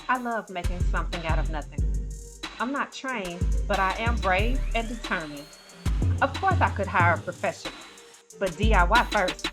I love making something out of nothing. I'm not trained, but I am brave and determined. Of course, I could hire a professional, but DIY first.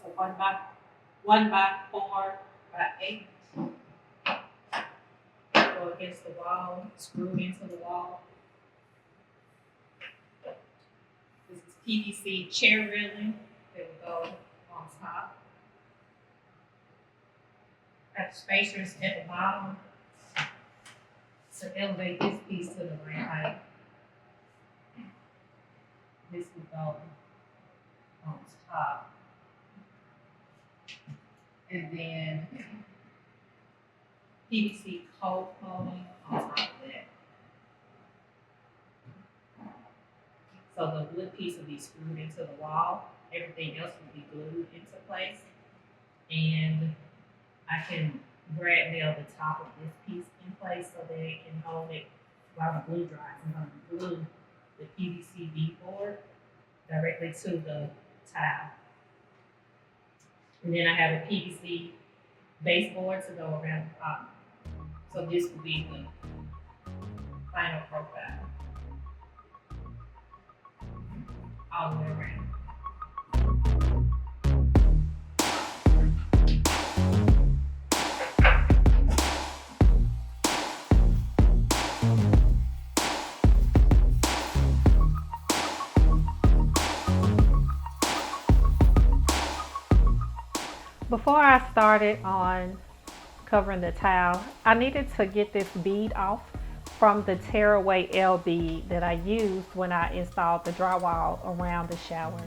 So 1 by 4 by 8. Go against the wall, screwed into the wall. This is PVC chair railing that will go on top. Have spacers at the bottom to elevate this piece to the right height. This will go on top. And then PVC coating on top of that. So the wood piece will be screwed into the wall. Everything else will be glued into place. And I can brad nail the top of this piece in place so that it can hold it while the glue dries. I'm going to glue the PVC beadboard directly to the tile. And then I have a PVC baseboard to go around the bottom. So this will be the final profile all the way around. Before I started on covering the tile, I needed to get this bead off from the tearaway L-bead that I used when I installed the drywall around the shower.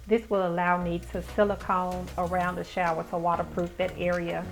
This will allow me to silicone around the shower to waterproof that area.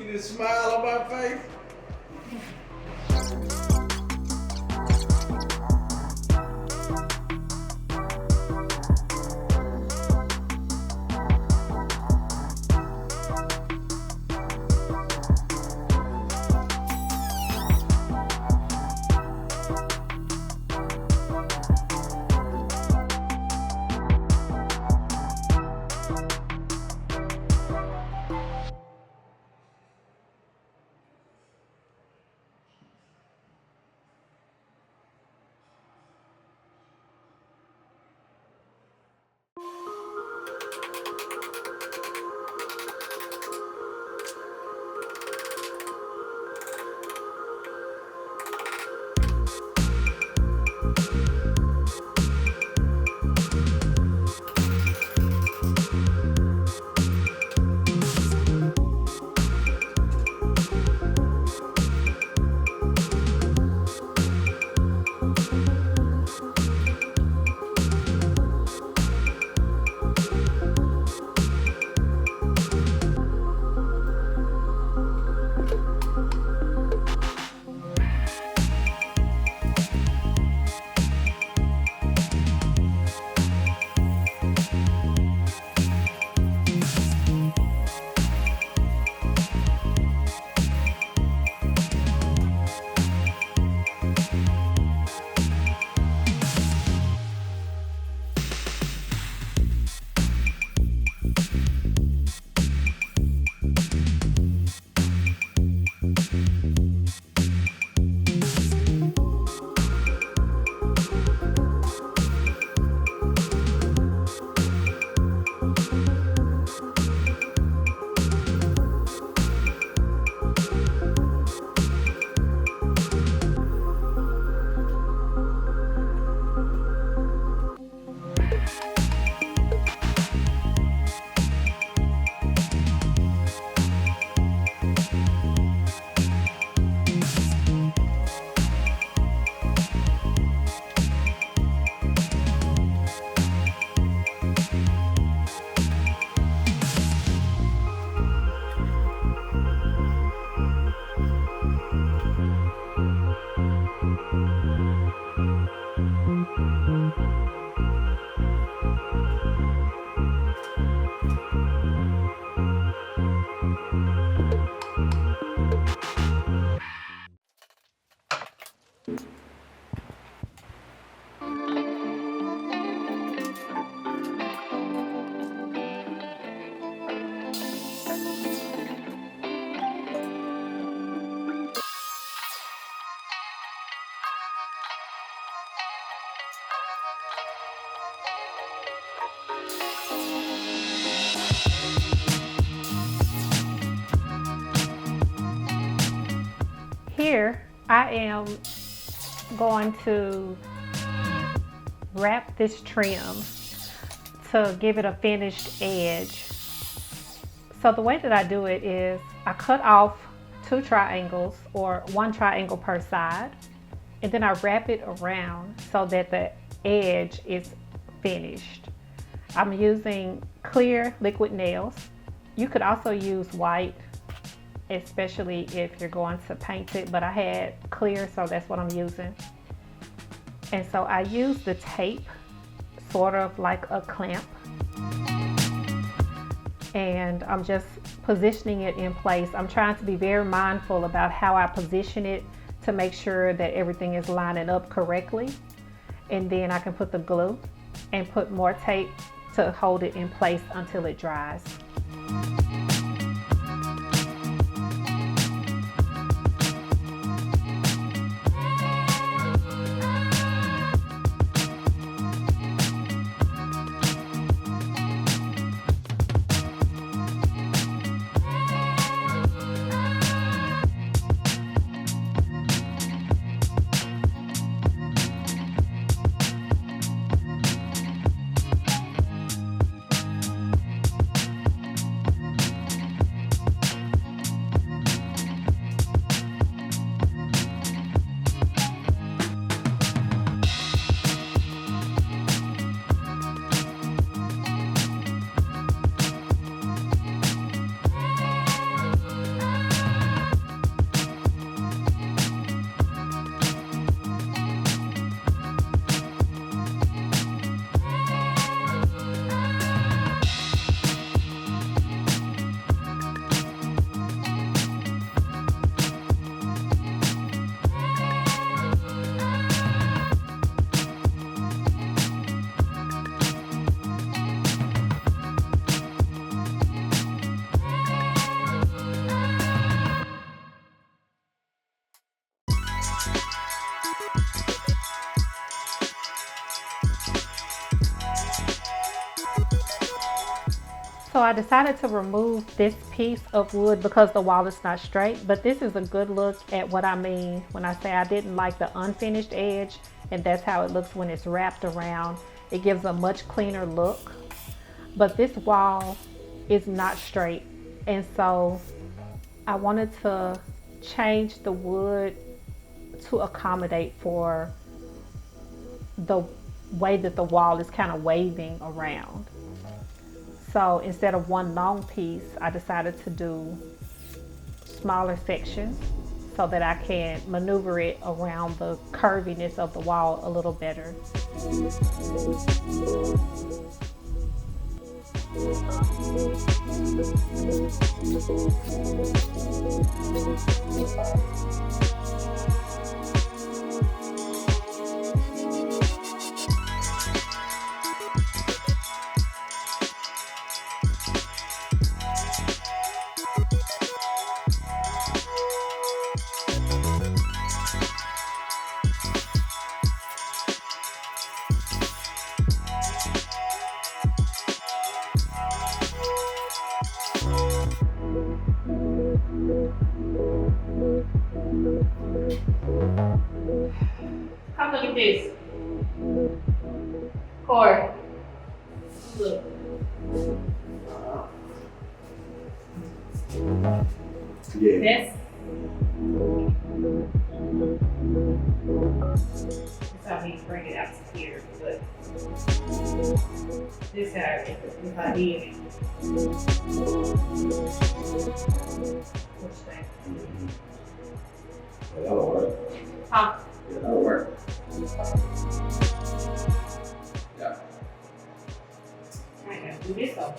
see this smile on my face? Here I am going to wrap this trim to give it a finished edge. So the way that I do it is I cut off 2 triangles or 1 triangle per side, and then I wrap it around so that the edge is finished. I'm using clear liquid nails. You could also use white, especially if you're going to paint it, but I had clear, so that's what I'm using. And so I use the tape sort of like a clamp, and I'm just positioning it in place. I'm trying to be very mindful about how I position it to make sure that everything is lining up correctly. And then I can put the glue and put more tape to hold it in place until it dries. So I decided to remove this piece of wood because the wall is not straight, but this is a good look at what I mean when I say I didn't like the unfinished edge, and that's how it looks when it's wrapped around. It gives a much cleaner look, but this wall is not straight, and so I wanted to change the wood to accommodate for the way that the wall is kind of waving around. So instead of one long piece, I decided to do smaller sections so that I can maneuver it around the curviness of the wall a little better. Come look at this. Corey, look. Yeah. That's how he bring it out to here, but this how if I did it. Which thing? Yeah, that'll work. Huh? Yeah, that'll work. Yeah. I gotta do this though.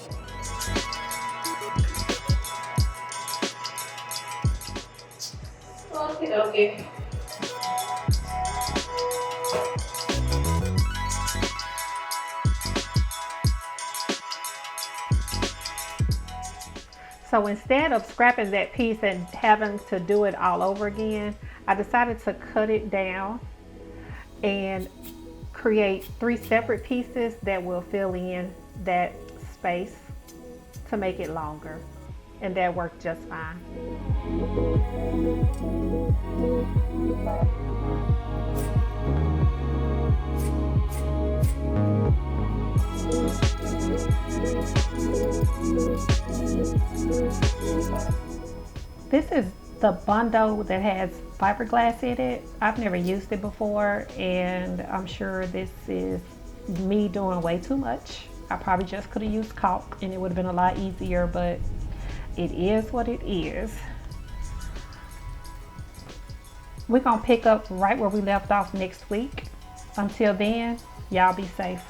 Okay, okay. So instead of scrapping that piece and having to do it all over again, I decided to cut it down and create 3 separate pieces that will fill in that space to make it longer. And that worked just fine. This is the bundle that has fiberglass in it. I've never used it before, and I'm sure this is me doing way too much. I probably just could have used caulk and it would have been a lot easier, but it is what it is. We're gonna pick up right where we left off next week. Until then, y'all be safe.